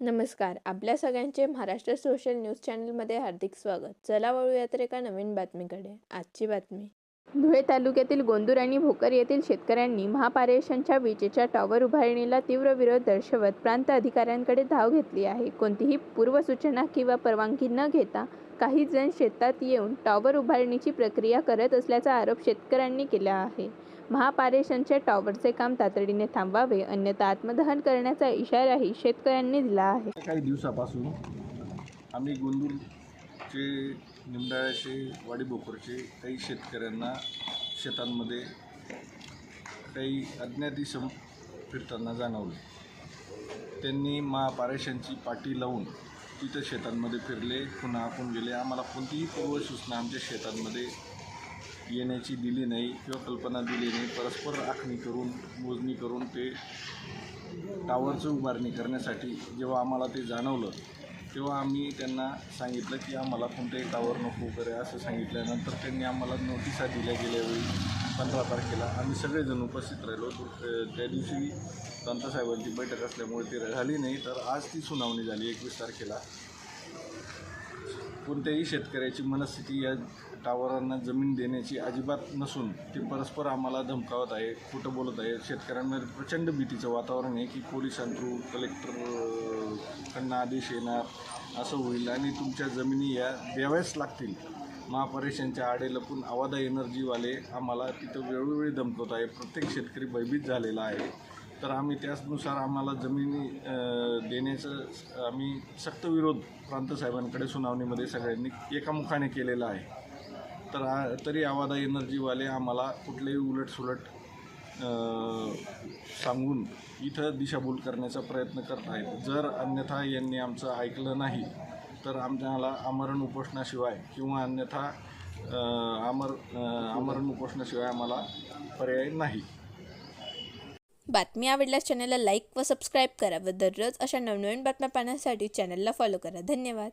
नमस्कार. आपल्या सगळ्यांचे महाराष्ट्र सोशल न्यूज चॅनलमध्ये हार्दिक स्वागत. चला वळूया तर एका नवीन बातमीकडे. आजची बातमी. धुळे तालुक्यातील गोंदूर आणि भोकर येथील शेतकऱ्यांनी महापारेषणच्या विजेच्या टॉवर उभारणीला तीव्र विरोध दर्शवत प्रांत अधिकाऱ्यांकडे धाव घेतली आहे. कोणतीही पूर्वसूचना किंवा परवानगी न घेता काही जण शेतात येऊन टॉवर उभारणीची प्रक्रिया करत असल्याचा आरोप शेतकऱ्यांनी केला आहे. महापारेषणच्या टॉवरचे काम तातडीने थांबवावे, अन्यथा आत्मदहन करण्याचा इशाराही शेतकऱ्यांनी दिला आहे. काही दिवसापासून आम्ही गोंदूरचे, निमडाळ्याचे, वाडीभोकरचे काही शेतकऱ्यांना शेतांमध्ये काही अज्ञात इसम फिरताना जाणवले. त्यांनी महापारेषणची पाटी लावून तिथं शेतांमध्ये फिरले, पुन्हा आपण गेले. आम्हाला कोणतीही पूर्वसूचना आमच्या शेतांमध्ये येण्याची दिली नाही किंवा कल्पना दिली नाही. परस्पर आखणी करून, मोजणी करून ते टावरचं उभारणी करण्यासाठी जेव्हा आम्हाला ते जाणवलं तेव्हा आम्ही त्यांना सांगितलं की आम्हाला कोणतेही टावर नको वगैरे असं सांगितल्यानंतर त्यांनी आम्हाला नोटिसा दिल्या. गेल्यावेळी 15 तारखेला आम्ही सगळेजण उपस्थित राहिलो. त्या दिवशी प्रांतसाहेबांची बैठक असल्यामुळे ती झाली नाही, तर आज ती सुनावणी झाली 21 तारखेला. कोणत्याही शेतकऱ्याची मनस्थिती या टावरांना जमीन देण्याची अजिबात नसून ते परस्पर आम्हाला धमकावत आहे, खोटं बोलत आहे. शेतकऱ्यांमध्ये प्रचंड भीतीचं वातावरण आहे की पोलिसां थ्रू, कलेक्टरकडनं आदेश येणार, असं होईल आणि तुमच्या जमिनी या द्याव्याच लागतील. महापारेषणच्या आडे लपून आवादा एनर्जीवाले आम्हाला तिथं वेळोवेळी धमकवत आहे. प्रत्येक शेतकरी भयभीत झालेला आहे. तर आम्ही त्यानुसार आम्हाला जमिनी देण्याचं आम्ही सक्त विरोध प्रांतसाहेबांकडे सुनावणीमध्ये सगळ्यांनी एकामुखाने केलेला आहे. तरी आवादा एनर्जीवाले आम्हाला कुठलेही उलटसुलट सांगून इथं दिशाभूल करण्याचा प्रयत्न करत आहेत. जर अन्यथा यांनी आमचं ऐकलं नाही तर आम्हाला आमरण उपोषणाशिवाय किंवा अन्यथा आमरण उपोषणाशिवाय आम्हाला पर्याय नाही. बातमी आवडल्यास चॅनलला लाईक व सबस्क्राईब करा व दररोज अशा नवनवीन बातम्या पाहण्यासाठी चॅनलला फॉलो करा. धन्यवाद.